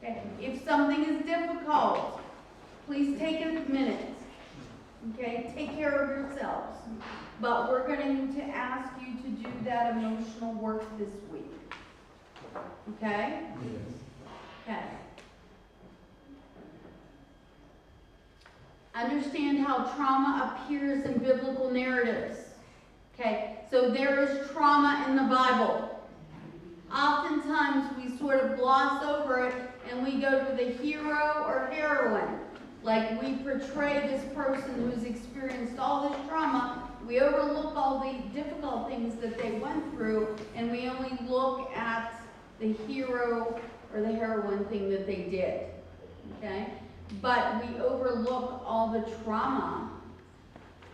Okay. If something is difficult, please take a minute. Okay, take care of yourselves. But we're going to ask you to do that emotional work this week. Okay? Okay. Understand how trauma appears in biblical narratives. Okay, so there is trauma in the Bible. Oftentimes we sort of gloss over it and we go to the hero or heroine. Like we portray this person who's experienced all this trauma. We overlook all the difficult things that they went through and we only look at the hero or the heroine thing that they did. Okay? But we overlook all the trauma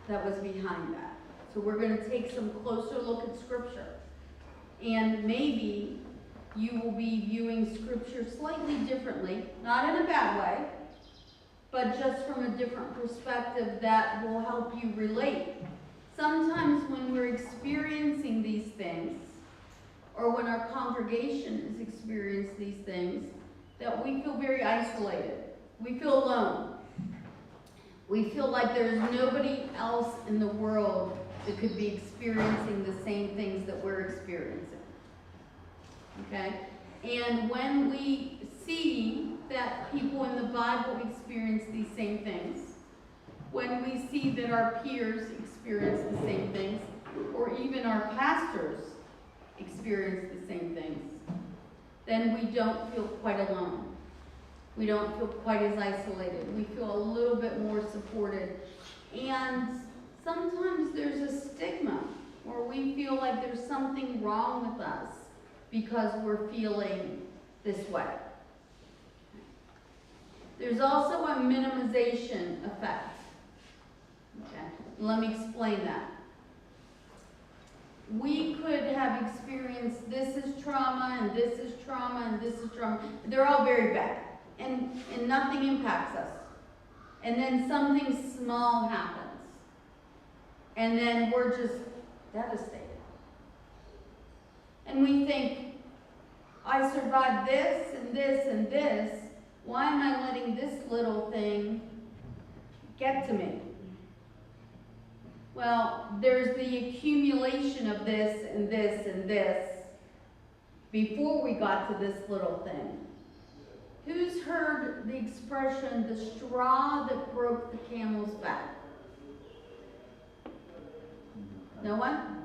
that was behind that. So we're going to take some closer look at Scripture. And maybe you will be viewing Scripture slightly differently, not in a bad way, but just from a different perspective that will help you relate. Sometimes when we're experiencing these things, or when our congregation is experiencing these things, that we feel very isolated. We feel alone. We feel like there's nobody else in the world that could be experiencing the same things that we're experiencing. Okay? And when we see that people in the Bible experience these same things, when we see that our peers experience the same things, or even our pastors experience the same things, then we don't feel quite alone. We don't feel quite as isolated. We feel a little bit more supported. And sometimes there's a stigma, or we feel like there's something wrong with us because we're feeling this way. There's also a minimization effect. Okay, let me explain that. We could have experienced this is trauma, and this is trauma, and this is trauma. They're all very bad. And nothing impacts us. And then something small happens. And then we're just devastated. And we think, I survived this and this and this. Why am I letting this little thing get to me? Well, there's the accumulation of this and this and this before we got to this little thing. Who's heard the expression, the straw that broke the camel's back? No one?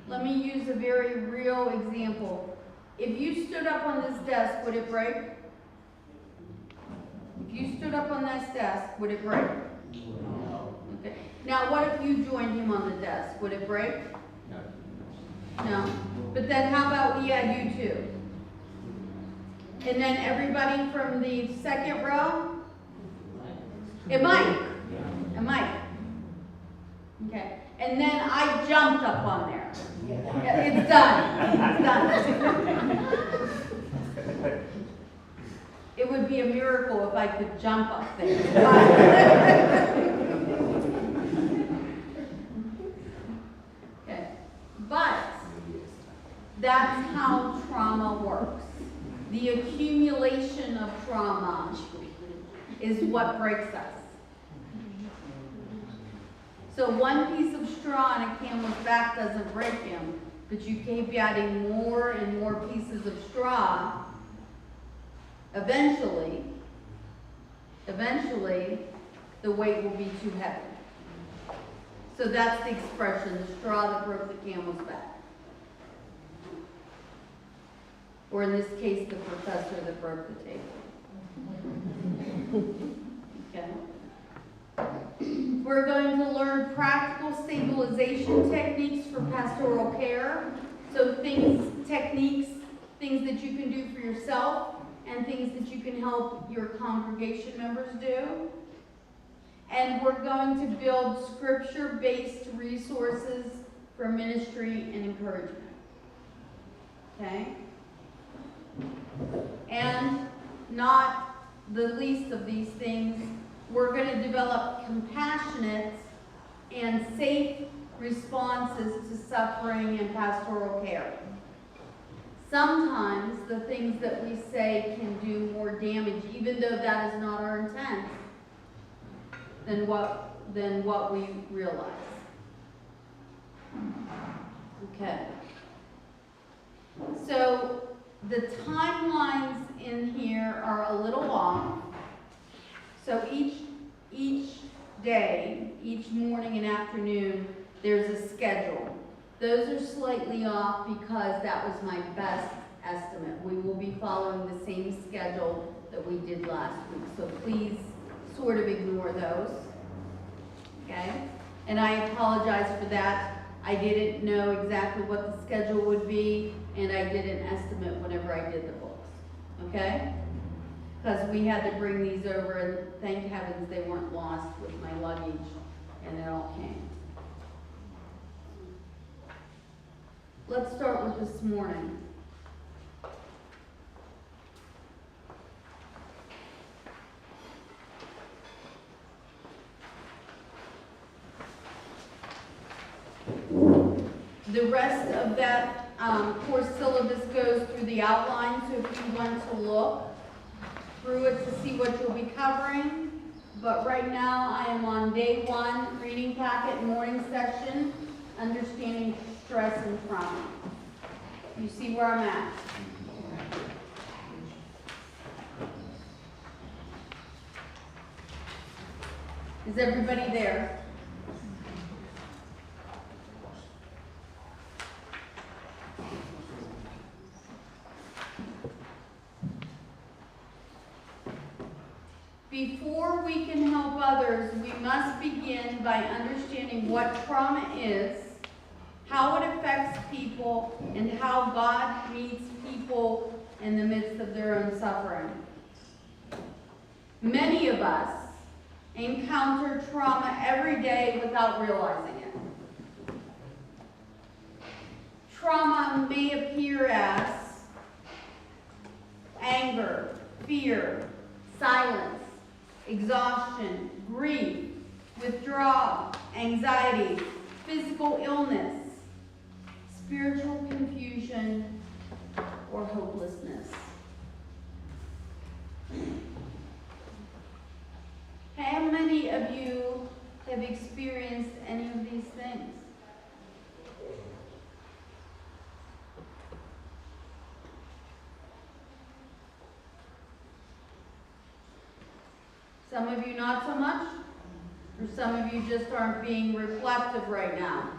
Let me use a very real example. If you stood up on this desk, would it break? If you stood up on this desk, would it break? No. Okay. Now, what if you joined him on the desk? Would it break? No. No. But then how about we had you two? And then everybody from the second row? It might. It might. Okay. And then I jumped up on there. It's done. It's done. It would be a miracle if I could jump up there. Okay. But that's how trauma works. The accumulation of trauma is what breaks us. So one piece of straw on a camel's back doesn't break him, but you keep adding more and more pieces of straw. Eventually, the weight will be too heavy. So that's the expression, the straw that broke the camel's back. Or in this case, the professor that broke the table. Okay. We're going to learn practical stabilization techniques for pastoral care. So techniques, things that you can do for yourself and things that you can help your congregation members do. And we're going to build scripture-based resources for ministry and encouragement. Okay? And not the least of these things, we're going to develop compassionate and safe responses to suffering and pastoral care. sometimes the things that we say can do more damage, even though that is not our intent, than what we realize. Okay. So the timelines in here are a little off. So each day, each morning and afternoon, there's a schedule. Those are slightly off because that was my best estimate. We will be following the same schedule that we did last week. So please sort of ignore those. Okay? And I apologize for that. I didn't know exactly what the schedule would be, and I did an estimate whenever I did the books. Okay? Because we had to bring these over, and thank heavens they weren't lost with my luggage, and it all came. Let's start with this morning. The rest of that course syllabus goes through the outline, so if you want to look through it to see what you'll be covering. But right now I am on day 1, reading packet, morning session, understanding stress and trauma. You see where I'm at? Is everybody there? Before we can help others, we must begin by understanding what trauma is, how it affects people, and how God meets people in the midst of their own suffering. Many of us encounter trauma every day without realizing it. Trauma may appear as anger, fear, silence, exhaustion, grief, withdrawal, anxiety, physical illness, spiritual confusion, or hopelessness. How many of you have experienced any of these things? Some of you not so much, or some of you just aren't being reflective right now.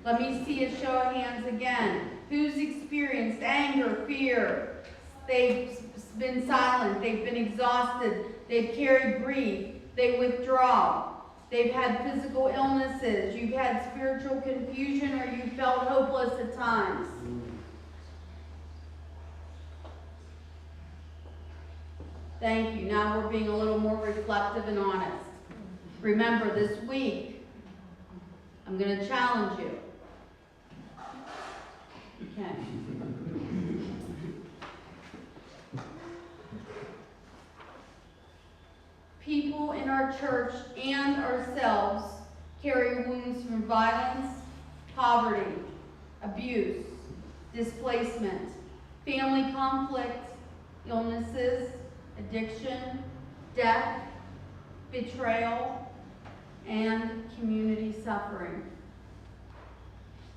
Let me see a show of hands again. Who's experienced anger, fear? They've been silent, they've been exhausted, they've carried grief, they withdraw, they've had physical illnesses, you've had spiritual confusion, or you felt hopeless at times. Thank you. Now we're being a little more reflective and honest. Remember, this week, I'm going to challenge you. Okay. People in our church and ourselves carry wounds from violence, poverty, abuse, displacement, family conflict, illnesses, addiction, death, betrayal, and community suffering.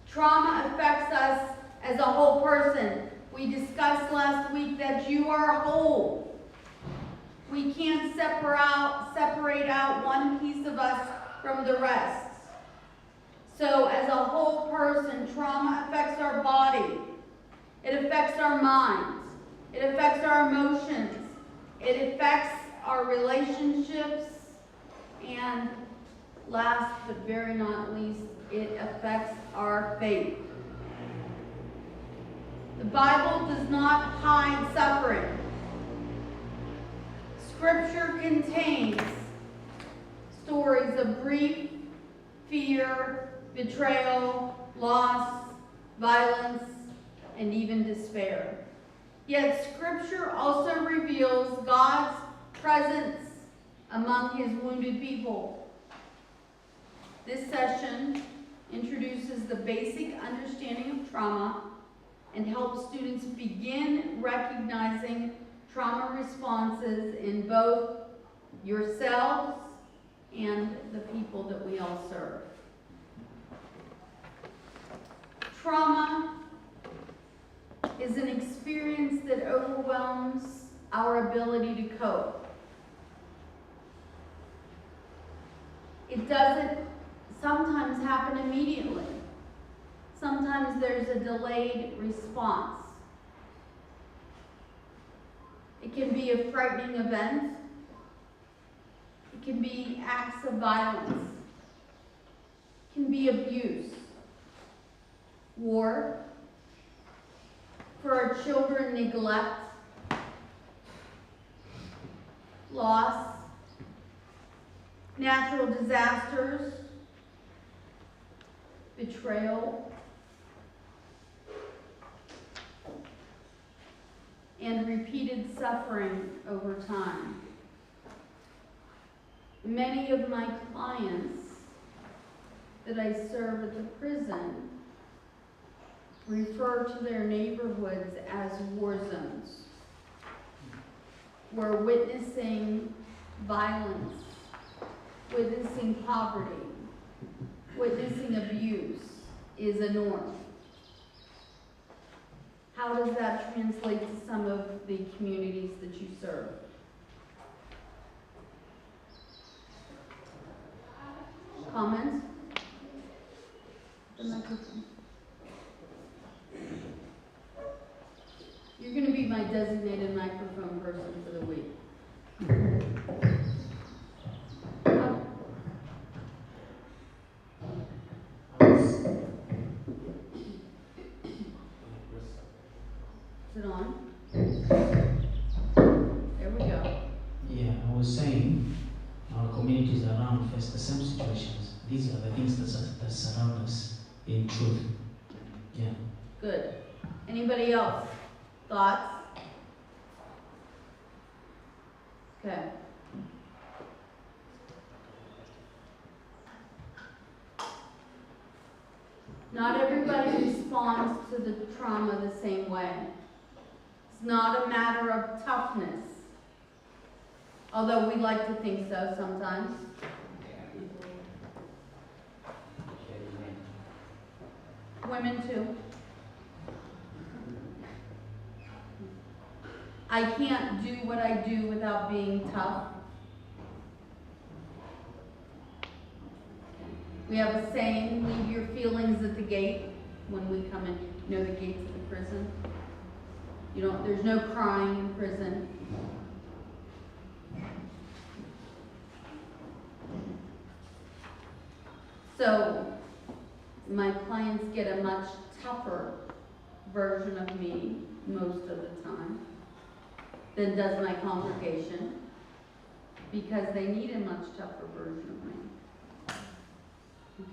Trauma affects us as a whole person. We discussed last week that you are whole. We can't separate out one piece of us from the rest. So as a whole person, trauma affects our body. It affects our minds. It affects our emotions. It affects our relationships, and last but very not least, it affects our faith. The Bible does not hide suffering. Scripture contains stories of grief, fear, betrayal, loss, violence, and even despair. Yet Scripture also reveals God's presence among His wounded people. This session introduces the basic understanding of trauma and help students begin recognizing trauma responses in both yourselves and the people that we all serve. Trauma is an experience that overwhelms our ability to cope. It doesn't sometimes happen immediately. Sometimes there's a delayed response. It can be a frightening event. It can be acts of violence. It can be abuse, war, for our children, neglect, loss, natural disasters, betrayal, and repeated suffering over time. Many of my clients that I serve at the prison refer to their neighborhoods as war zones. We're witnessing violence, witnessing poverty, witnessing abuse is a norm. How does that translate to some of the communities that you serve? Comments? The microphone. You're going to be my designated microphone person for the week. Is it on? There we go. Yeah, I was saying, our communities around face the same situations. These are the things that surround us in truth. Yeah. Good. Anybody else? Thoughts? Okay. Not everybody responds to the trauma the same way. It's not a matter of toughness, although we like to think so sometimes. Women too. I can't do what I do without being tough. We have a saying, leave your feelings at the gate when we come in. You know the gates of the prison? There's no crying in prison. So my clients get a much tougher version of me most of the time than does my congregation, because they need a much tougher version of me.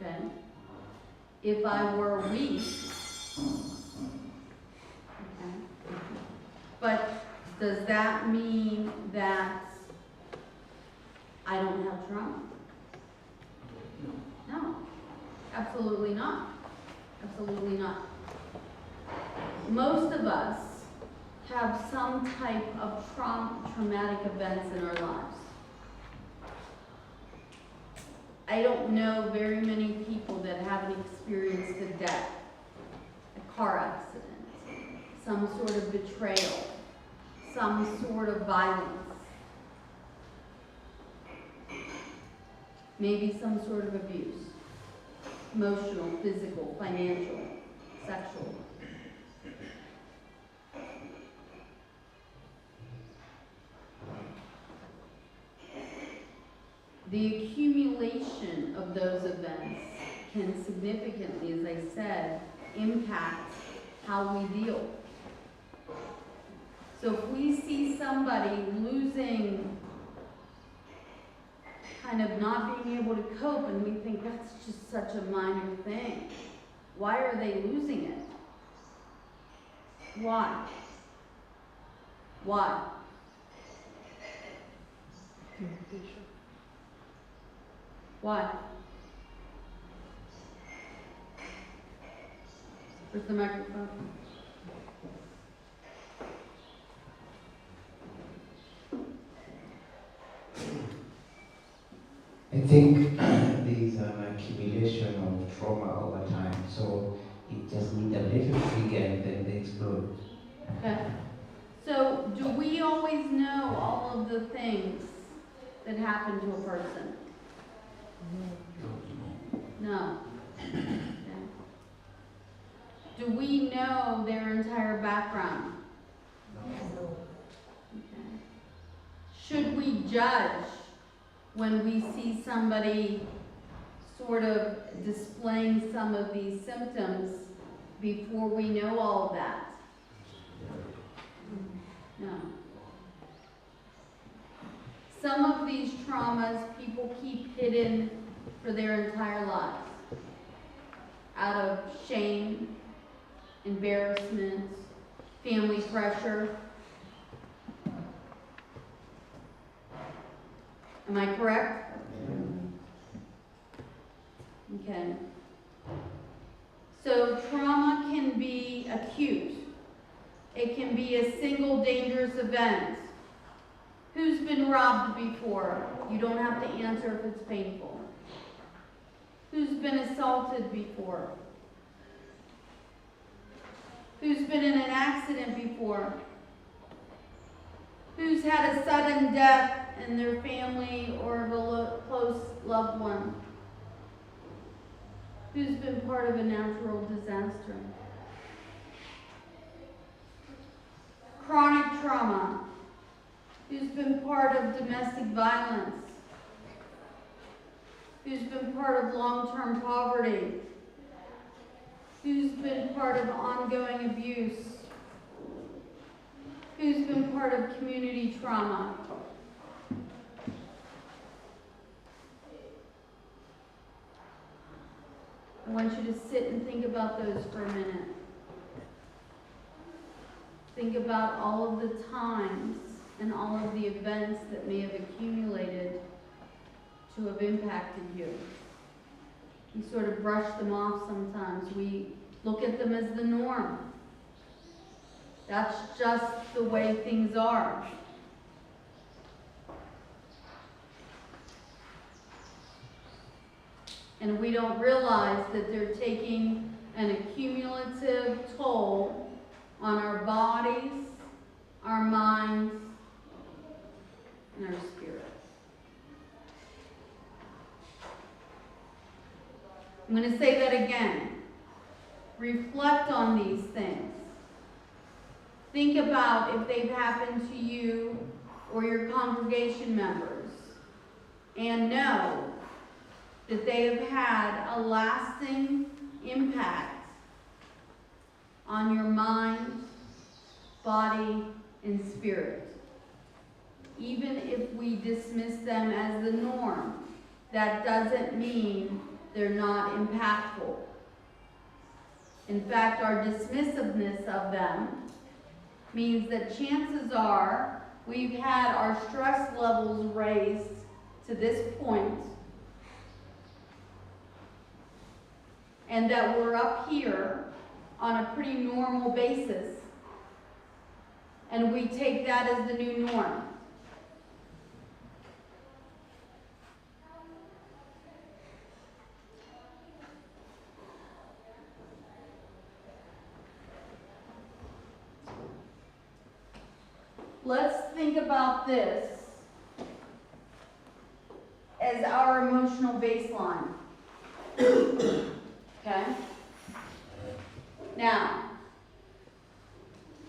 Okay? If I were weak, okay, but does that mean that I don't have trauma? No, absolutely not. Absolutely not. Most of us have some type of traumatic events in our lives. I don't know very many people that haven't experienced a death, a car accident, some sort of betrayal, some sort of violence, maybe some sort of abuse, emotional, physical, financial, sexual. The accumulation of those events can significantly, as I said, impact how we deal. So if we see somebody losing, kind of not being able to cope, and we think that's just such a minor thing, why are they losing it? Why? Why? Why? Where's the microphone? I think there's an accumulation of trauma over time, so it just needs a little trigger and then they explode. Okay. So, do we always know all of the things that happen to a person? No. Okay. Do we know their entire background? No. Okay. Should we judge when we see somebody sort of displaying some of these symptoms before we know all of that? No. Some of these traumas people keep hidden for their entire lives out of shame, embarrassment, family pressure. Am I correct? Okay. So trauma can be acute. It can be a single dangerous event. Who's been robbed before? You don't have to answer if it's painful. Who's been assaulted before? Who's been in an accident before? Who's had a sudden death in their family or of a close loved one? Who's been part of a natural disaster? Chronic trauma. Who's been part of domestic violence? Who's been part of long-term poverty? Who's been part of ongoing abuse? Who's been part of community trauma? I want you to sit and think about those for a minute. Think about all of the times and all of the events that may have accumulated to have impacted you. We sort of brush them off sometimes. We look at them as the norm. That's just the way things are. And we don't realize that they're taking an accumulative toll on our bodies, our minds, and our spirit. I'm going to say that again. Reflect on these things. Think about if they've happened to you or your congregation members, and know that they have had a lasting impact on your mind, body, and spirit. Even if we dismiss them as the norm, that doesn't mean they're not impactful. In fact, our dismissiveness of them means that chances are we've had our stress levels raised to this point, and that we're up here on a pretty normal basis, and we take that as the new norm. Let's think about this as our emotional baseline. Okay? Now,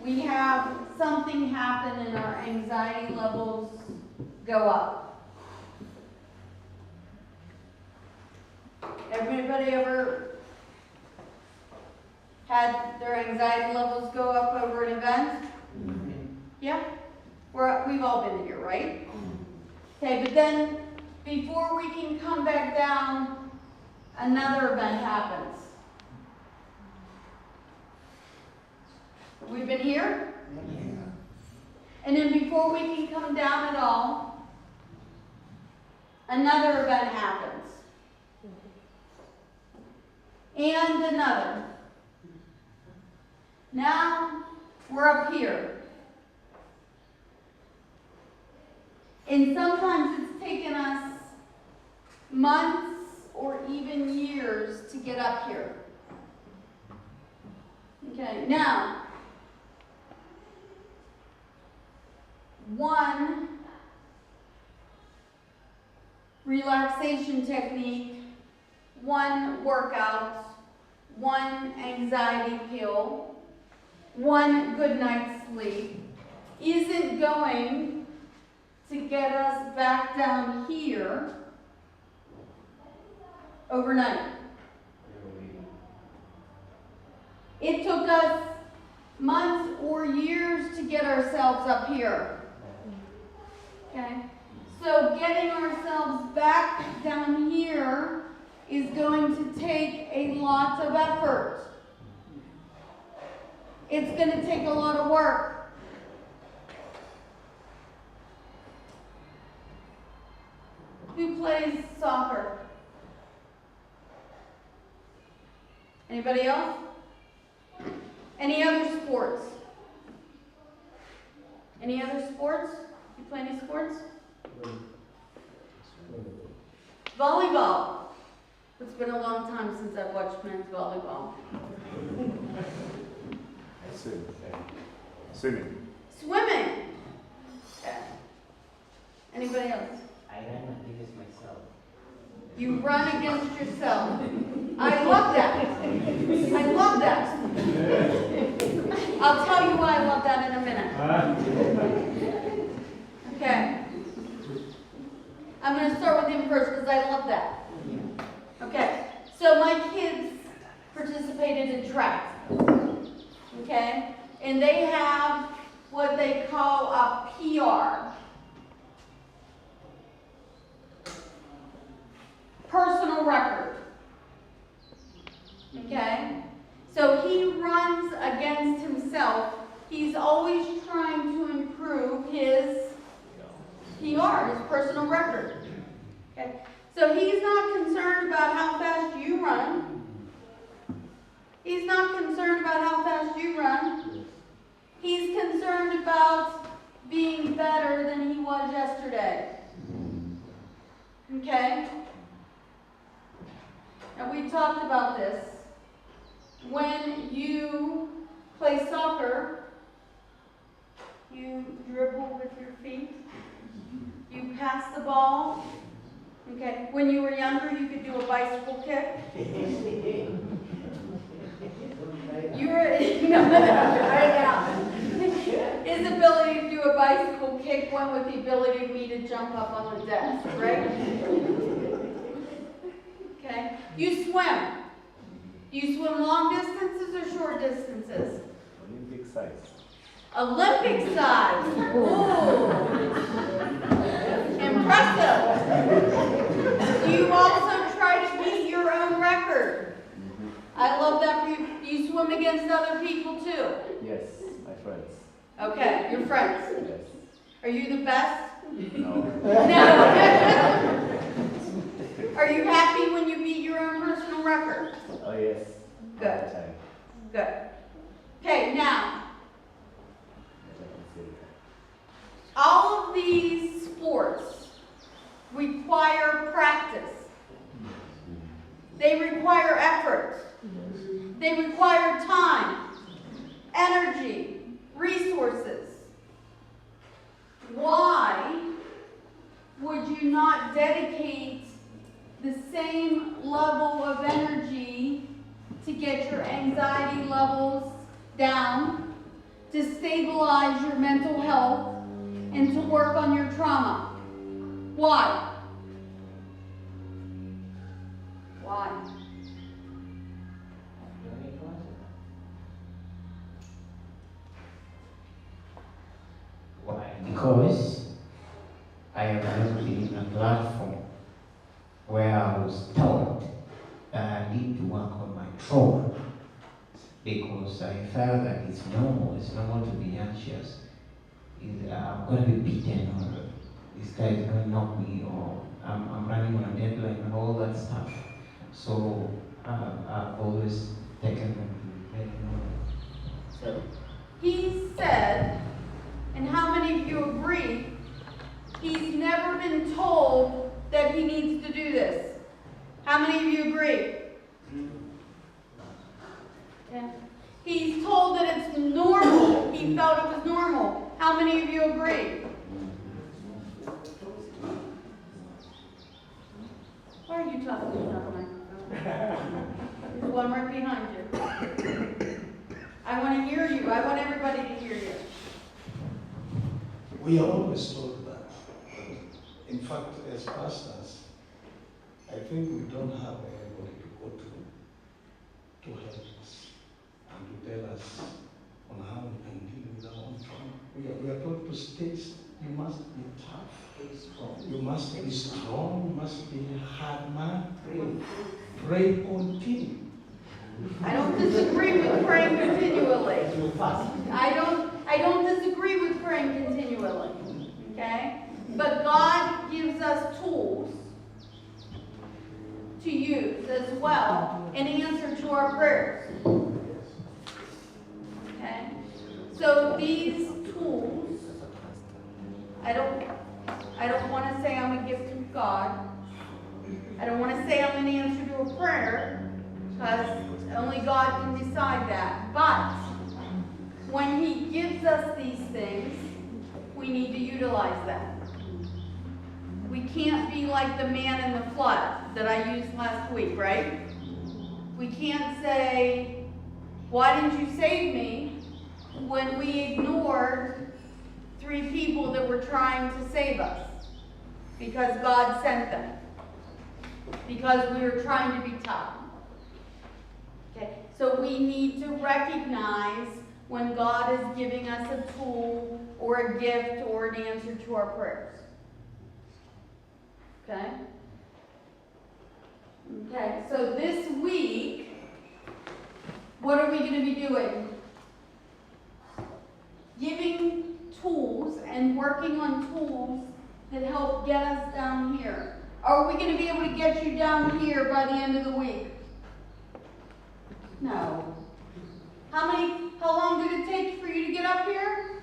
we have something happen and our anxiety levels go up. Everybody ever had their anxiety levels go up over an event? Yeah? We've all been here, right? Okay, but then before we can come back down, another event happens. We've been here? Yeah. And then before we can come down at all, another event happens. And another. Now we're up here. And sometimes it's taken us months or even years to get up here. Okay, now, one relaxation technique, one workout, one anxiety pill, one good night's sleep isn't going to get us back down here overnight. It took us months or years to get ourselves up here. Okay? So getting ourselves back down here is going to take a lot of effort. It's going to take a lot of work. Who plays soccer? Anybody else? Any other sports? Any other sports? You play any sports? Volleyball. It's been a long time since I've watched men's volleyball. Swimming. Swimming. Okay. Anybody else? I ran against myself. You run against yourself. I love that. I love that. I'll tell you why I love that in a minute. Okay. I'm going to start with him first because I love that. Okay. So my kids participated in track. Okay. And they have what they call a PR. Personal record. Okay? So he runs against himself. He's always trying to improve his PR, his personal record. Okay? So he's not concerned about how fast you run. He's not concerned about how fast you run. He's concerned about being better than he was yesterday. Okay? And we talked about this. When you play soccer, you dribble with your feet. You pass the ball. Okay. When you were younger, you could do a bicycle kick. You were right now. His ability to do a bicycle kick went with the ability of me to jump up on the desk, right? Okay. You swim. You swim long distances or short distances? Olympic size. Olympic size. Ooh. Impressive. Do you also try to beat your own record? I love that for you. You swim against other people too? Yes, my friends. Okay, your friends. Yes. Are you the best? No. No. Are you happy when you beat your own personal record? Oh yes. Good. All the time. Good. Okay, now, all of these sports require practice. They require effort. They require time, energy, resources. Why would you not dedicate the same level of energy to get your anxiety levels down, to stabilize your mental health, and to work on your trauma? Why? Why? Why? Because I am actually in a platform where I was taught that I need to work on my trauma because I felt that it's normal to be anxious. I'm going to be beaten, or this guy is going to knock me, or I'm running on a deadline and all that stuff. So I've always taken them to let me know. So He said, and how many of you agree, he's never been told that he needs to do this? How many of you agree? Yeah. He's told that it's normal. He felt it was normal. How many of you agree? Why are you talking to me on the microphone? There's one right behind you. I want to hear you. I want everybody to hear you. We are always told that. In fact, as pastors, I think we don't have anybody to go to help us and to tell us on how we can deal with our own trauma. We are told to stay. You must be tough. You must be strong. You must be a hard man. Pray continue. I don't disagree with praying continually. I don't disagree with praying continually. Okay? But God gives us tools to use as well in answer to our prayers. Okay? So these tools, I don't want to say I'm a gift from God. I don't want to say I'm an answer to a prayer, because only God can decide that. But when He gives us these things, we need to utilize them. We can't be like the man in the flood that I used last week, right? We can't say, why didn't you save me, when we ignored 3 people that were trying to save us because God sent them, because we were trying to be tough. Okay, so we need to recognize when God is giving us a tool or a gift or an answer to our prayers. Okay? Okay, so this week, what are we going to be doing? Giving tools and working on tools that help get us down here. Are we going to be able to get you down here by the end of the week? No. How long did it take for you to get up here?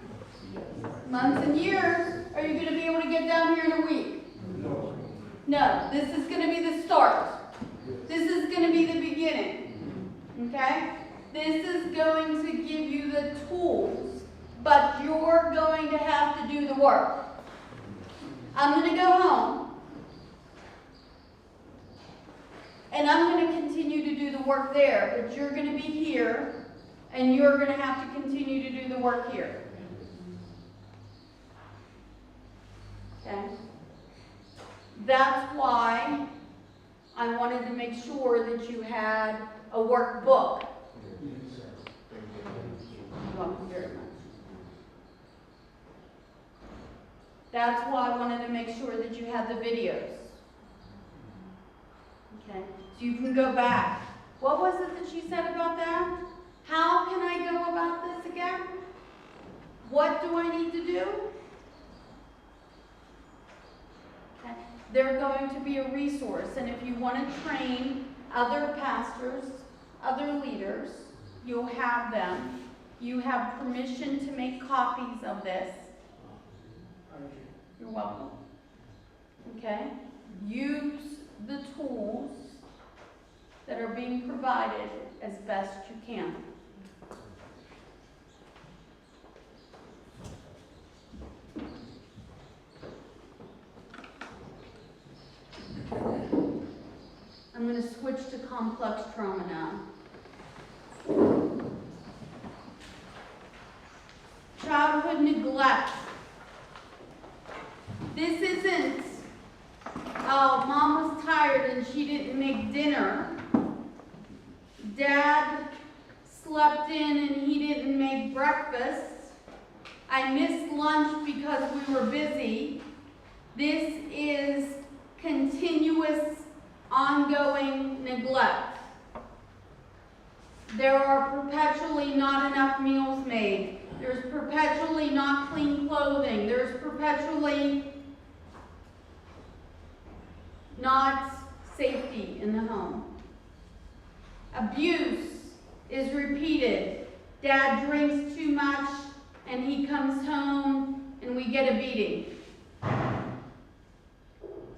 Months and years. Are you going to be able to get down here in a week? No. This is going to be the start. This is going to be the beginning. Okay? This is going to give you the tools, but you're going to have to do the work. I'm going to go home, and I'm going to continue to do the work there, but you're going to be here, and you're going to have to continue to do the work here. Okay? That's why I wanted to make sure that you had a workbook. You're welcome very much. That's why I wanted to make sure that you had the videos. Okay? So you can go back. What was it that she said about that? How can I go about this again? What do I need to do? Okay. They're going to be a resource, and if you want to train other pastors, other leaders, you'll have them. You have permission to make copies of this. You're welcome. Okay? Use the tools that are being provided as best you can. I'm going to switch to complex trauma now. Childhood neglect. This isn't, oh, Mom was tired and she didn't make dinner. Dad slept in and he didn't make breakfast. I missed lunch because we were busy. This is continuous, ongoing neglect. There are perpetually not enough meals made. There's perpetually not clean clothing. There's perpetually not safety in the home. Abuse is repeated. Dad drinks too much and he comes home and we get a beating.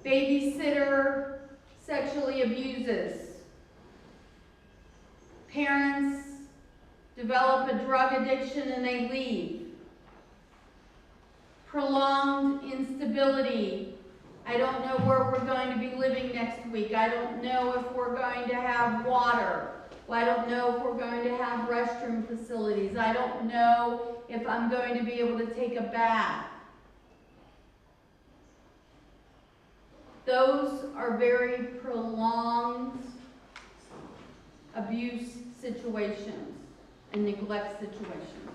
Babysitter sexually abuses. Parents develop a drug addiction and they leave. Prolonged instability. I don't know where we're going to be living next week. I don't know if we're going to have water. I don't know if we're going to have restroom facilities. I don't know if I'm going to be able to take a bath. Those are very prolonged abuse situations and neglect situations.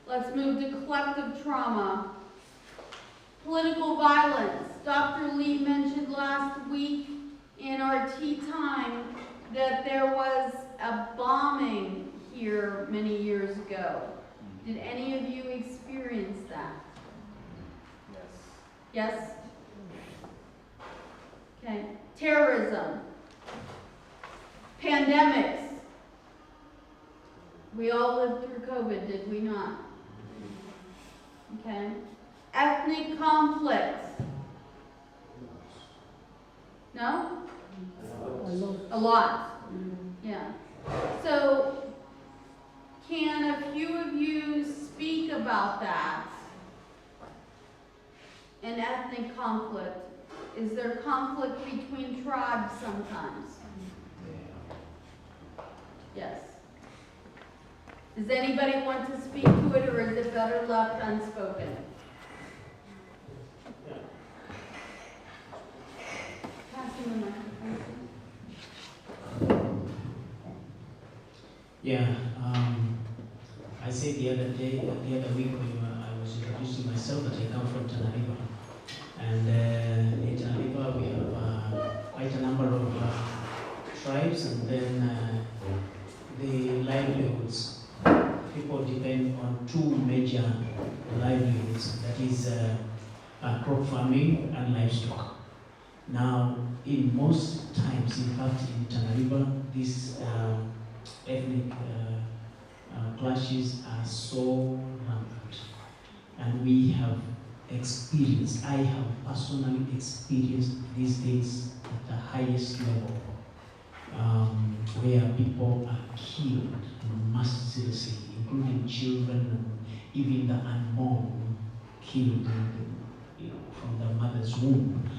Let's move to collective trauma. Political violence. Dr. Lee mentioned last week in our tea time that there was a bombing here many years ago. Did any of you experience that? Yes. Yes? Okay. Terrorism. Pandemics. We all lived through COVID, did we not? Okay. Ethnic conflict. No? A lot. Yeah. So, can a few of you speak about that? An ethnic conflict. Is there conflict between tribes sometimes? Yes. Does anybody want to speak to it, or is it better left unspoken? Passing the microphone. Yeah, I said the other week when I was introducing myself that I come from Tanariva. And in Tanariva we have quite a number of tribes, and then the livelihoods. People depend on two major livelihoods, that is crop farming and livestock. Now, in most times, in fact, in Tanariva, these ethnic clashes are so rampant, and we have experienced, I have personally experienced these things at the highest level, where people are killed mercilessly, including children and even the unborn, killed from the mother's womb,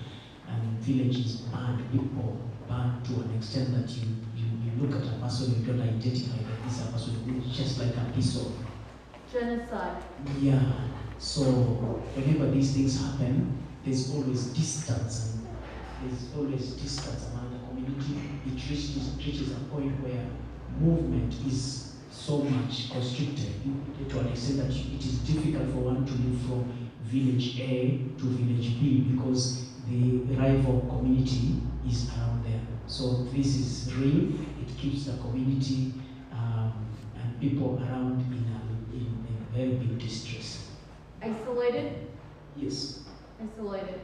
and villages burned, people burned to an extent that you look at a person, you don't identify that this is a person, it's just like a piece of genocide. Yeah. So whenever these things happen, there's always distance, and there's always distance among the community. It reaches a point where movement is so much constricted to an extent that it is difficult for one to move from village A to village B because the rival community is around there. So this is real. It keeps the community and people around in very big distress. Isolated? Yes. Isolated.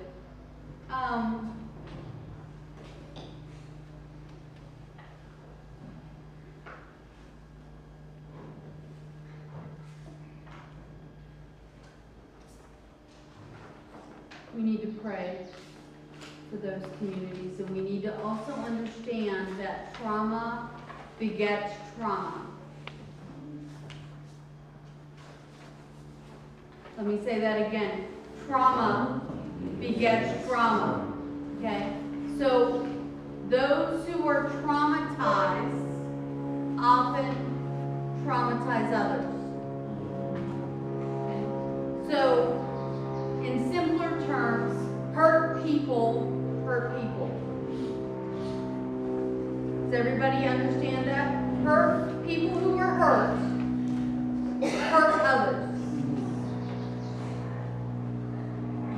We need to pray for those communities, and we need to also understand that trauma begets trauma. Let me say that again. Trauma begets trauma. Okay? So those who are traumatized often traumatize others. Okay? So in simpler terms, hurt people hurt people. Does everybody understand that? Hurt people who are hurt others.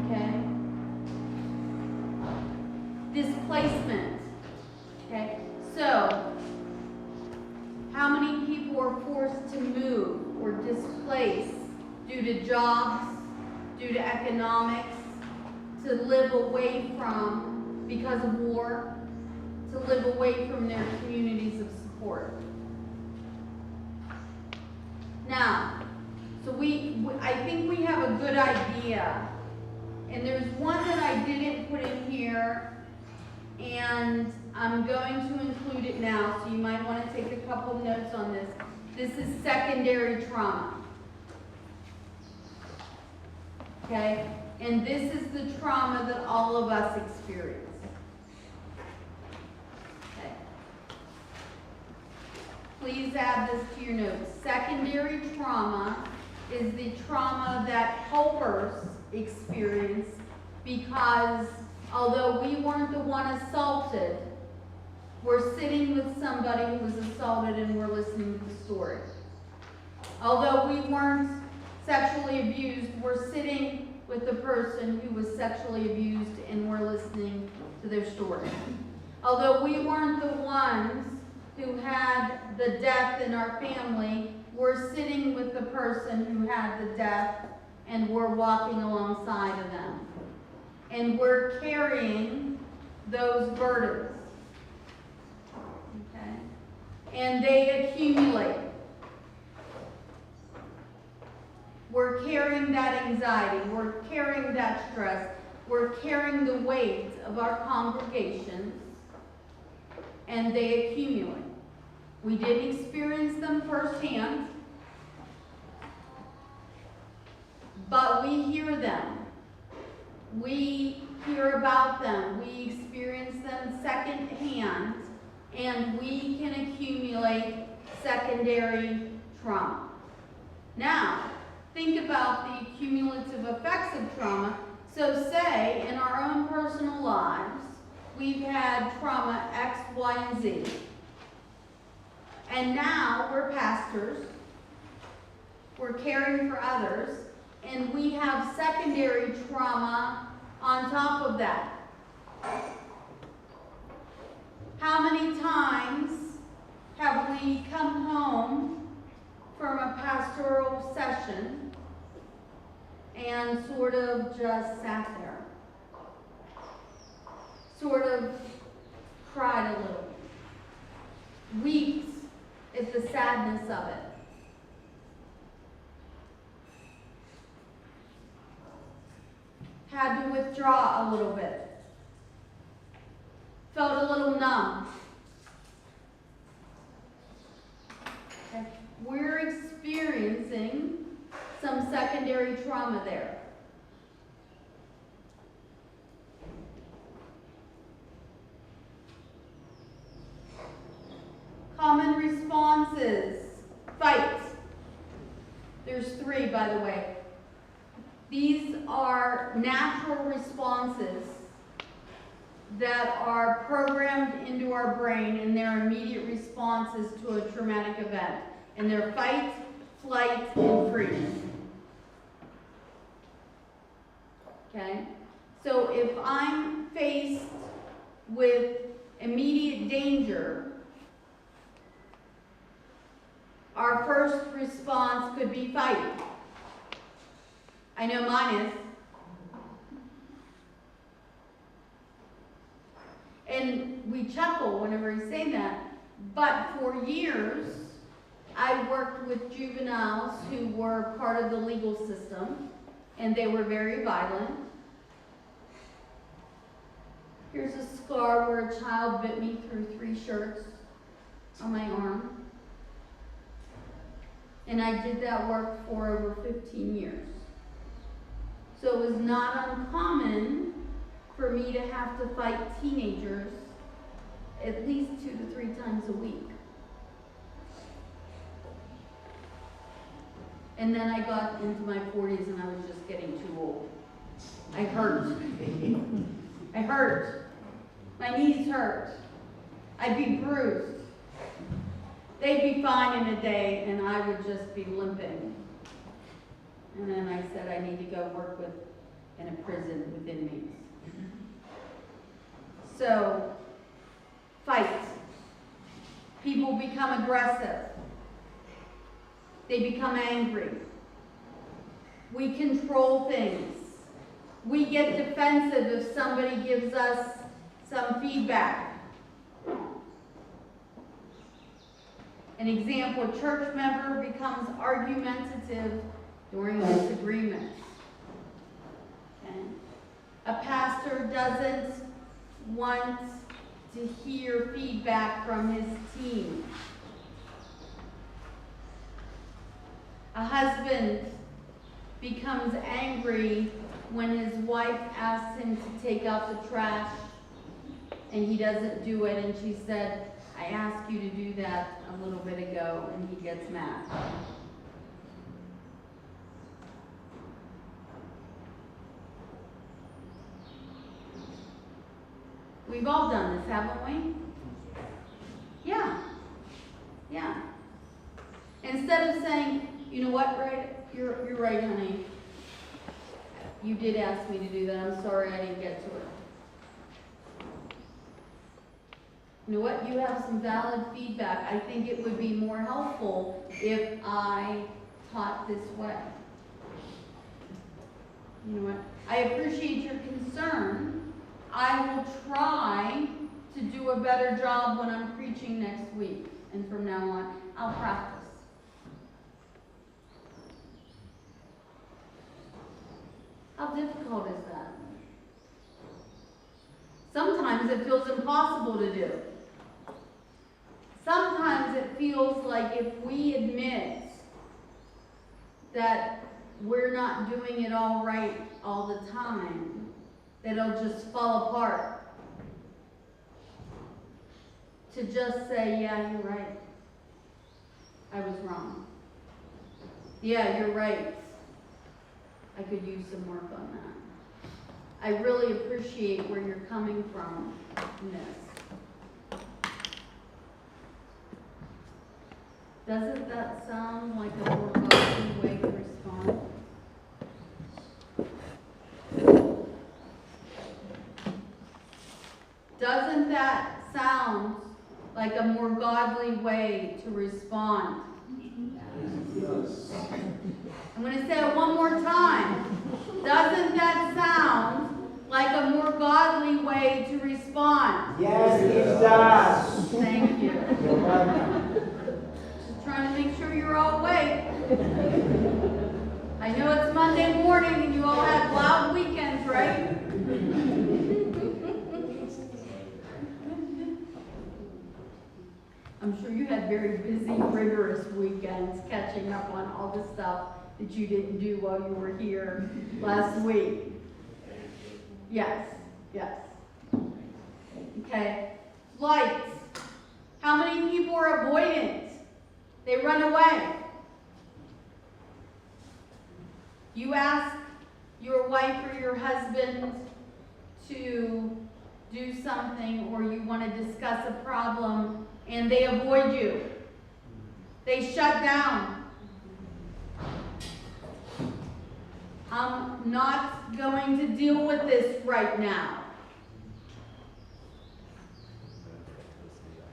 Okay? Displacement. Okay? So, how many people are forced to move or displaced due to jobs, due to economics, to live away from, because of war, to live away from their communities of support? good idea. And there's one that I didn't put in here, and I'm going to include it now, so you might want to take a couple notes on this. This is secondary trauma. Okay? And this is the trauma that all of us experience. Okay. Please add this to your notes. Secondary trauma is the trauma that helpers experience because although we weren't the one assaulted, we're sitting with somebody who was assaulted and we're listening to the story. Although we weren't sexually abused, we're sitting with the person who was sexually abused and we're listening to their story. Although we weren't the ones who had the death in our family, we're sitting with the person who had the death and we're walking alongside of them. And we're carrying those burdens. Okay? And they accumulate. We're carrying that anxiety. We're carrying that stress. We're carrying the weight of our congregations. And they accumulate. We didn't experience them firsthand, but we hear them. We hear about them. We experience them secondhand, and we can accumulate secondary trauma. Now, think about the cumulative effects of trauma. So say in our own personal lives, we've had trauma X, Y, and Z. And now we're pastors, we're caring for others, and we have secondary trauma on top of that. How many times have we come home from a pastoral session and sort of just sat there? Sort of cried a little. Wept at the sadness of it. Had to withdraw a little bit. Felt a little numb. Okay. We're experiencing some secondary trauma there. Common responses. Fight. There's 3, by the way. These are natural responses that are programmed into our brain, and they're immediate responses to a traumatic event. And they're fight, flight, and freeze. Okay? So if I'm faced with immediate danger, our first response could be fight. I know mine is. And we chuckle whenever we say that. But for years, I worked with juveniles who were part of the legal system, and they were very violent. Here's a scar where a child bit me through 3 shirts on my arm. And I did that work for over 15 years. So it was not uncommon for me to have to fight teenagers at least 2 to 3 times a week. And then I got into my 40s and I was just getting too old. I hurt. I hurt. My knees hurt. I'd be bruised. They'd be fine in a day and I would just be limping. And then I said I need to go work in a prison with inmates. So, fight. People become aggressive. They become angry. We control things. We get defensive if somebody gives us some feedback. An example, a church member becomes argumentative during disagreements. A pastor doesn't want to hear feedback from his team. A husband becomes angry when his wife asks him to take out the trash and he doesn't do it, and she said, I asked you to do that a little bit ago, and he gets mad. We've all done this, haven't we? Yeah. Yeah. Instead of saying, you know what, right? You're right, honey. You did ask me to do that. I'm sorry I didn't get to it. You know what? You have some valid feedback. I think it would be more helpful if I taught this way. You know what? I appreciate your concern. I will try to do a better job when I'm preaching next week. And from now on, I'll practice. How difficult is that? Sometimes it feels impossible to do. Sometimes it feels like if we admit that we're not doing it all right all the time, that it'll just fall apart. To just say, yeah, you're right. I was wrong. Yeah, you're right. I could use some work on that. I really appreciate where you're coming from in this. Doesn't that sound like a more godly way to respond? Doesn't that sound like a more godly way to respond? I'm going to say it one more time. Doesn't that sound like a more godly way to respond? Yes, it does. Thank you. You're welcome. Just trying to make sure you're all awake. I know it's Monday morning and you all had loud weekends, right? I'm sure you had very busy, rigorous weekends catching up on all the stuff that you didn't do while you were here last week. Yes, yes. Okay. Flights. How many people are avoidant? They run away. You ask your wife or your husband to do something, or you want to discuss a problem, and they avoid you. They shut down. I'm not going to deal with this right now.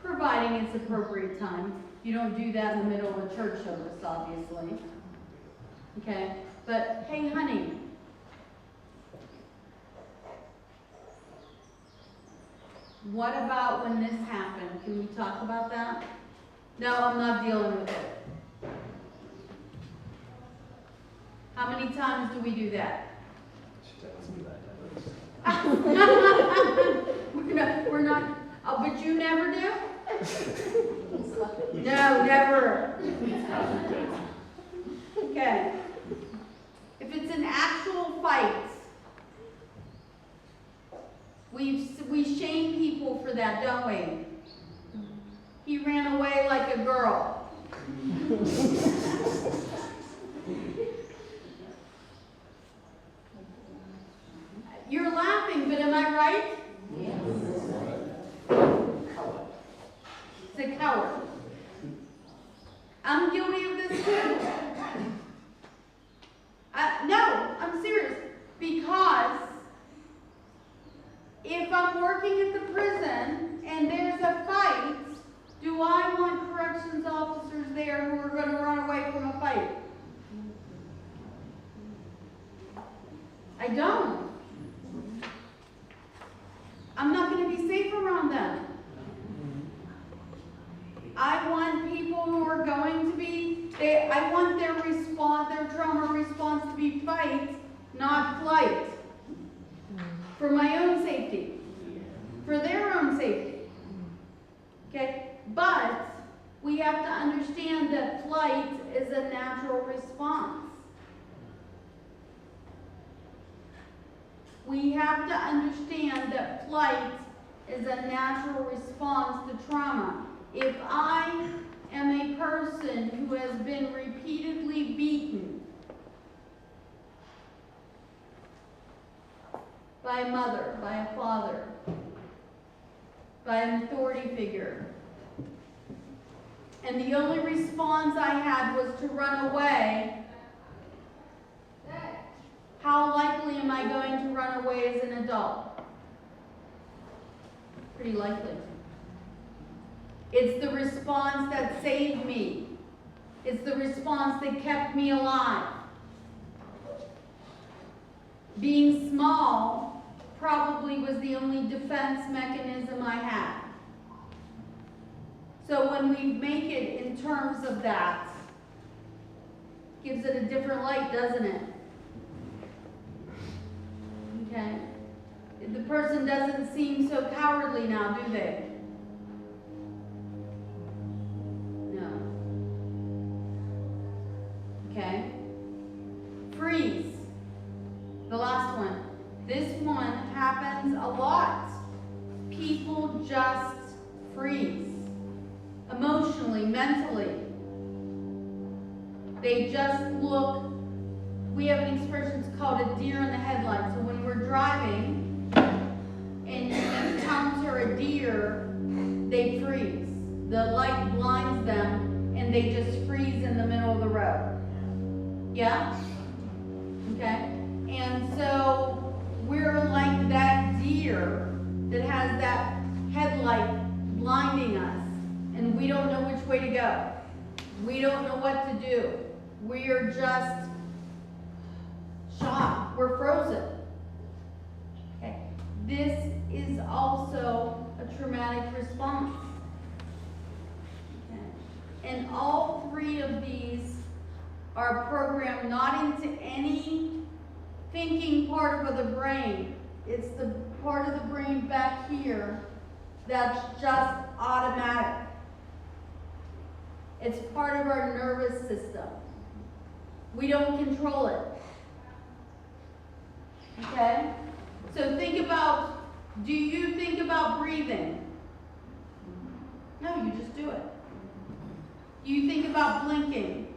Providing it's appropriate time. You don't do that in the middle of a church service, obviously. Okay? But, hey, honey. What about when this happened? Can we talk about that? No, I'm not dealing with it. How many times do we do that? She tells me that. we're not, oh, but you never do? No, never. Okay. If it's an actual fight, we shame people for that, don't we? He ran away like a girl. You're laughing, but am I right? Yes. It's a coward. I'm guilty of this too. No, I'm serious. Because if I'm working at the prison and there's a fight, do I want corrections officers there who are going to run away from a fight? I don't. I'm not going to be safe around them. I want people who are going to be, I want their response, their trauma response to be fight, not flight. for my own safety, for their own safety. Okay? But we have to understand that flight is a natural response. We have to understand that flight is a natural response to trauma. If I am a person who has been repeatedly beaten by a mother, by a father, by an authority figure, and the only response I had was to run away, how likely am I going to run away as an adult? Pretty likely. It's the response that saved me. It's the response that kept me alive. Being small probably was the only defense mechanism I had. So when we make it in terms of that, gives it a different light, doesn't it? Okay. The person doesn't seem so cowardly now, do they? No. Okay. Freeze. The last one. This one happens a lot. People just freeze. Emotionally, mentally. They just look. We have an expression called a deer in the headlights. So when we're driving and you encounter a deer, they freeze. The light blinds them and they just freeze in the middle of the road. Yeah? Okay? And so we're like that deer that has that headlight blinding us, and we don't know which way to go. We don't know what to do. We're just shocked. We're frozen. Okay. This is also a traumatic response. Okay. And all three of these are programmed not into any thinking part of the brain. It's the part of the brain back here that's just automatic. It's part of our nervous system. We don't control it. Okay? So think about, do you think about breathing? No, you just do it. Do you think about blinking?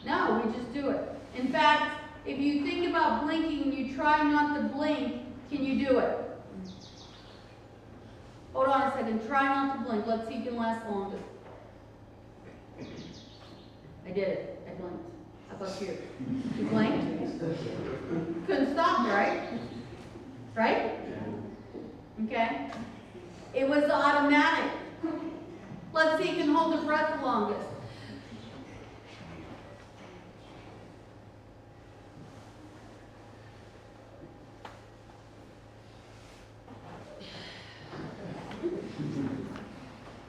No, we just do it. In fact, if you think about blinking and you try not to blink, can you do it? Hold on a second. Try not to blink. Let's see if you can last longer. I did it. I blinked. How about you? You blinked? Couldn't stop, right? Right? Okay. It was automatic. Let's see if you can hold the breath the longest.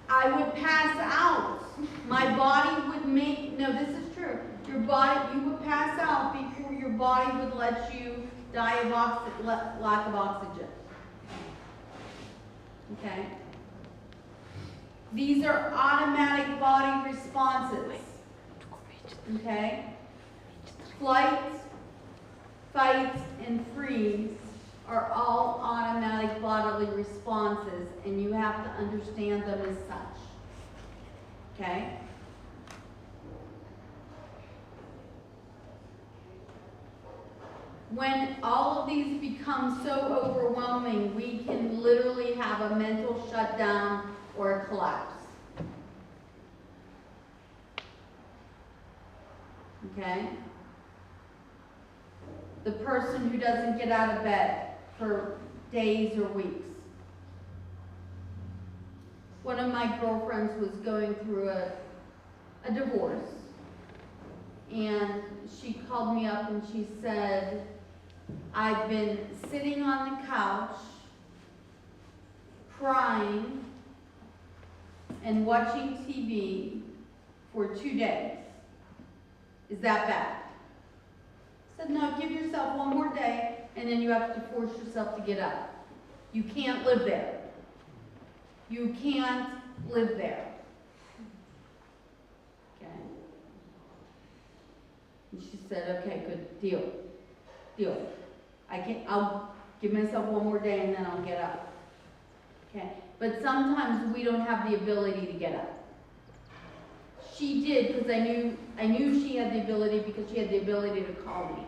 I would pass out. My body would make, no, this is true. Your body, you would pass out before your body would let you die of lack of oxygen. Okay? These are automatic body responses. Okay? Flight, fight, and freeze are all automatic bodily responses, and you have to understand them as such. Okay? When all of these become so overwhelming, we can literally have a mental shutdown or a collapse. Okay? The person who doesn't get out of bed for days or weeks. One of my girlfriends was going through a divorce, and she called me up and she said, I've been sitting on the couch crying and watching TV for 2 days. Is that bad? I said, no, give yourself one more day, and then you have to force yourself to get up. You can't live there. You can't live there. Okay. And she said, okay, good, deal. I'll give myself one more day and then I'll get up. Okay. But sometimes we don't have the ability to get up. She did, because I knew she had the ability, because she had the ability to call me.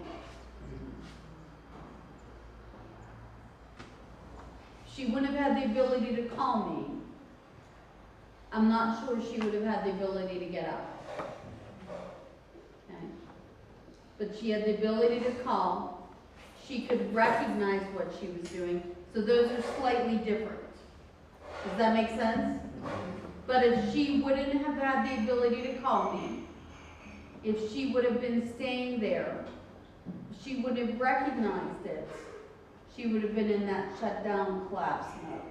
She wouldn't have had the ability to call me. I'm not sure she would have had the ability to get up. Okay. But she had the ability to call. She could recognize what she was doing. So those are slightly different. Does that make sense? But if she wouldn't have had the ability to call me, if she would have been staying there, she would have recognized it. She would have been in that shutdown collapse mode.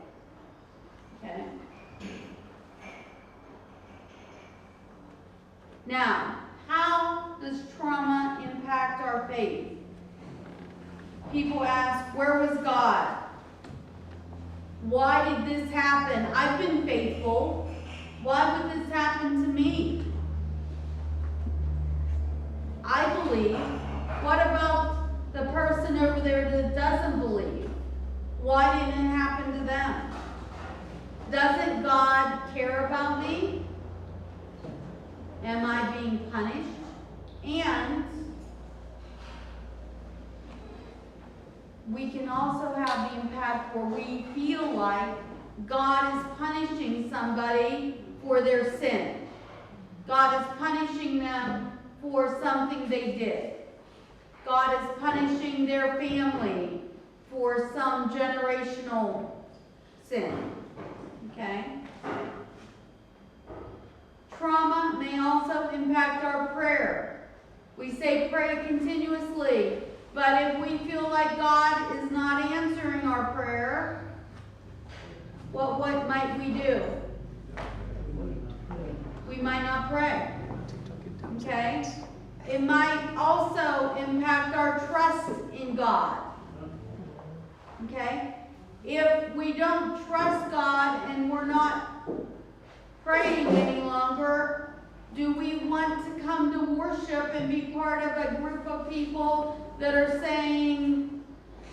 Okay? Now, how does trauma impact our faith? People ask, where was God? Why did this happen? I've been faithful. Why would this happen to me? I believe. What about the person over there that doesn't believe? Why didn't it happen to them? Doesn't God care about me? Am I being punished? And we can also have the impact where we feel like God is punishing somebody for their sin. God is punishing them for something they did. God is punishing their family for some generational sin. Okay? Trauma may also impact our prayer. We say pray continuously, but if we feel like God is not answering our prayer, what might we do? We might not pray. Okay? It might also impact our trust in God. Okay? If we don't trust God and we're not praying any longer, do we want to come to worship and be part of a group of people that are saying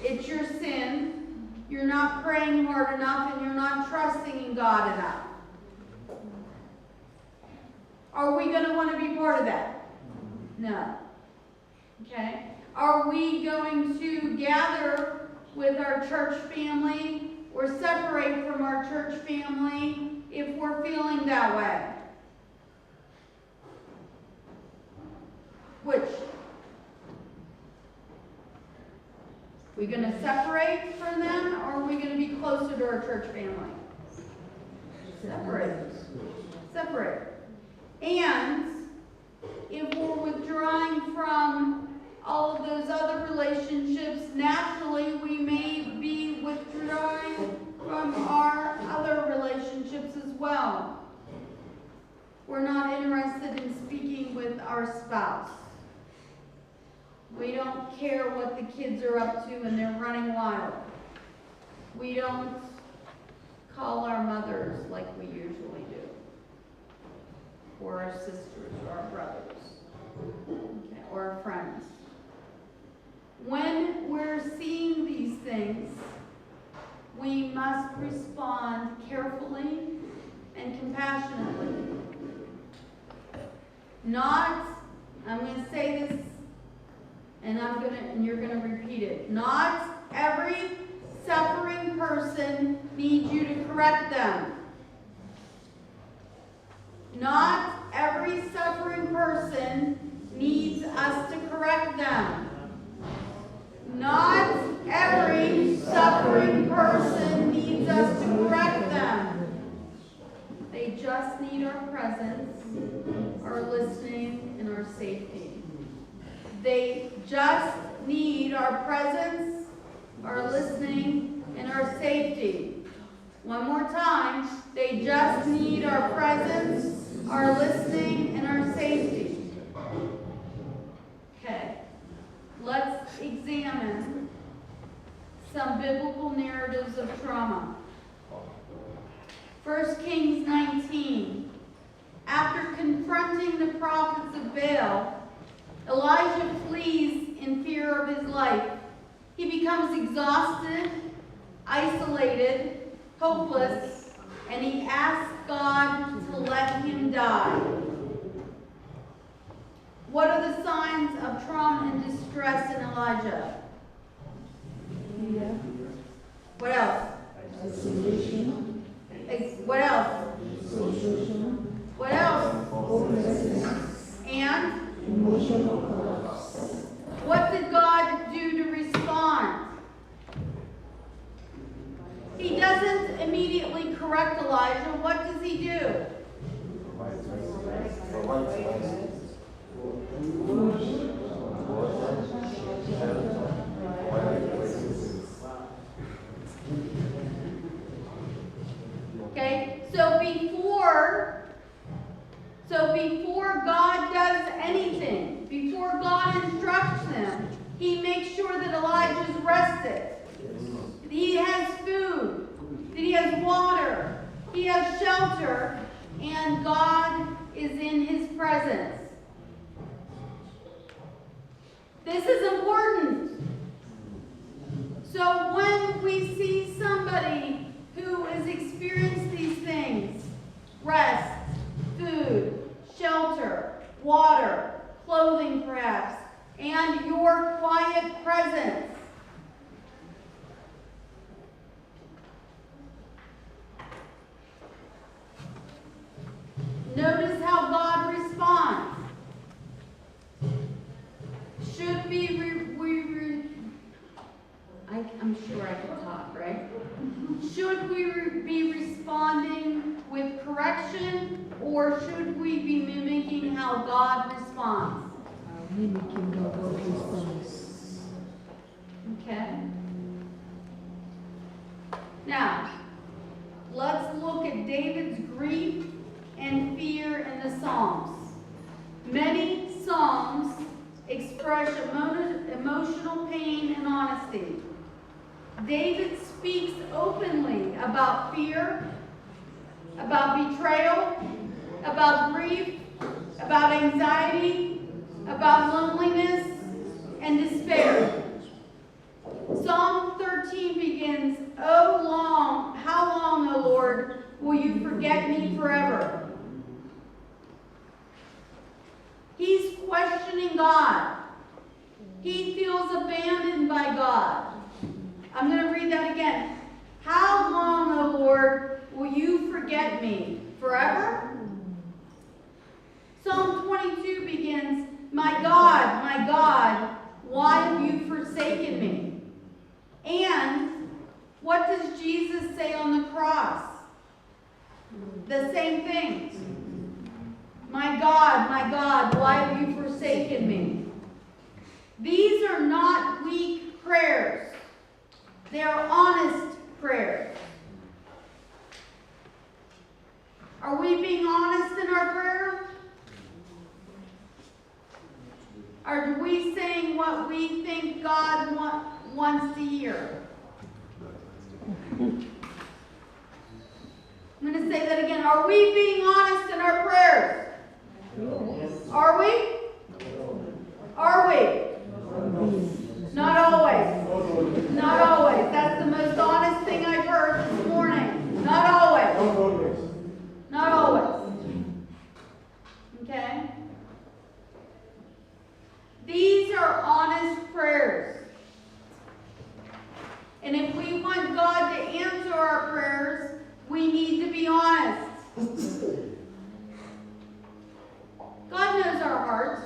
it's your sin, you're not praying hard enough, and you're not trusting in God enough? Are we going to want to be part of that? No. Okay? Are we going to gather with our church family or separate from our church family if we're feeling that way? Which? We going to separate from them, or are we going to be closer to our church family? Separate. Separate. And if we're withdrawing from all of those other relationships, naturally we may be withdrawing from our other relationships as well. We're not interested in speaking with our spouse. We don't care what the kids are up to and they're running wild. We don't call our mothers like we usually do, or our sisters, or our brothers, okay, or our friends. When we're seeing these things, we must respond carefully and compassionately. Not, I'm going to say this, and you're going to repeat it. Not every suffering person needs you to correct them. Not every suffering person needs us to correct them. Not every suffering person needs us to correct them. They just need our presence, our listening, and our safety. They just need our presence, our listening, and our safety. One more time. They just need our presence, our listening, and our safety. Okay. Let's of biblical narratives of trauma. 1 Kings 19. After confronting the prophets of Baal, Elijah flees in fear of his life. He becomes exhausted, isolated, hopeless, and he asks God to let him die. What are the signs of trauma and distress in Elijah? What else? Isolation. What else? Exhaustion. What else? Hopelessness. And Emotional collapse. what did God do to respond? He doesn't immediately correct Elijah. What does he do? Okay, so before God does anything, before God instructs him, he makes sure that Elijah's rested. That he has food, that he has water, he has shelter, and God is in his presence. This is important. So when we see somebody who has experienced these things, rest, food, shelter, water, clothing perhaps, and your quiet presence, notice how God responds. Should I'm sure I can talk, right? Should we be responding with correction, or should we be mimicking how God responds? Mimicking how God responds. Okay? Now, let's look at David's grief and fear in the Psalms. Many Psalms express emotional pain and honesty. David speaks openly about fear, about betrayal, about grief, about anxiety, about loneliness, and despair. Psalm 13 begins, how long, O Lord, will you forget me forever? He's questioning God. He feels abandoned by God. I'm going to read that again. How long, O Lord, will you forget me? Forever? Psalm 22 begins, my God, why have you forsaken me? And what does Jesus say on the cross? The same thing. My God, why have you forsaken me? These are not weak prayers. They are honest prayers. Are we being honest in our prayer? Are we saying what we think God wants to hear? I'm going to say that again. Are we being honest in our prayers? Yes. Are we? Are we? Not always. Not always. That's the most honest thing I've heard this morning. Not always. Not always. Okay? These are honest prayers. And if we want God to answer our prayers, we need to be honest. God knows our hearts.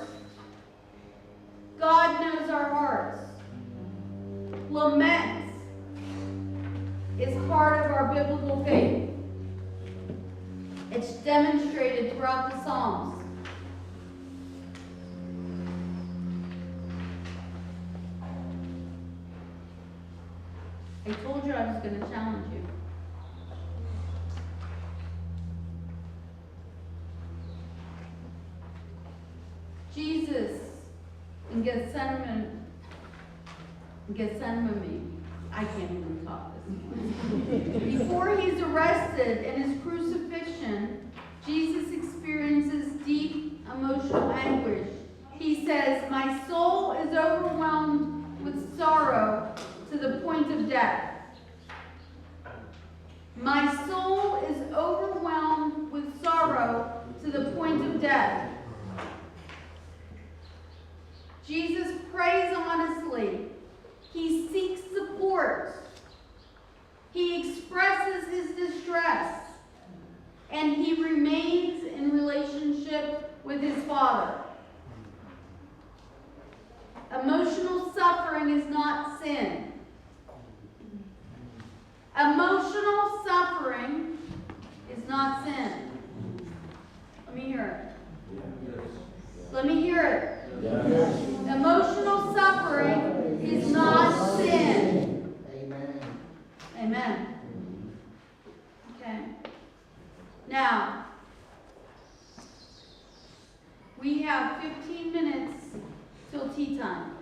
God knows our hearts. Lament is part of our biblical faith. It's demonstrated throughout the Psalms. I told you I was going to challenge you. Jesus in Gethsemane, I can't even talk this morning. Before he's arrested and his crucifixion, Jesus experiences deep emotional anguish. He says, "My soul is overwhelmed with sorrow to the point of death." My soul is overwhelmed with sorrow to the point of death. Jesus prays honestly. He seeks support. He expresses his distress. And he remains in relationship with his Father. Emotional suffering is not sin. Emotional suffering is not sin. Let me hear it. Let me hear it. Emotional suffering is not sin. Amen. Amen. Okay. Now, we have 15 minutes till tea time.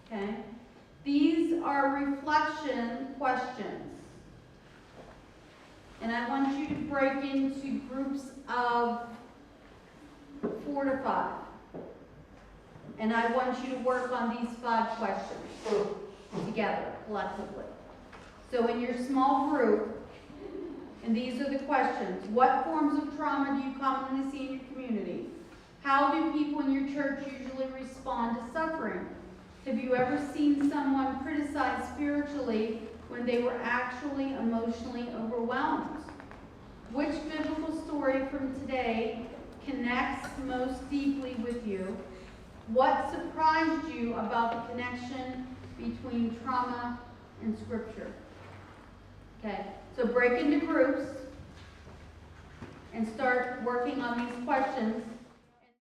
Okay? These are reflection questions. And I want you to break into groups of 4 to 5. And I want you to work on these 5 questions together, collectively. So in your small group, and these are the questions. What forms of trauma do you commonly see in your community? How do people in your church usually respond to suffering? Have you ever seen someone criticized spiritually when they were actually emotionally overwhelmed? Which biblical story from today connects most deeply with you? What surprised you about the connection between trauma and Scripture? Okay, so break into groups and start working on these questions.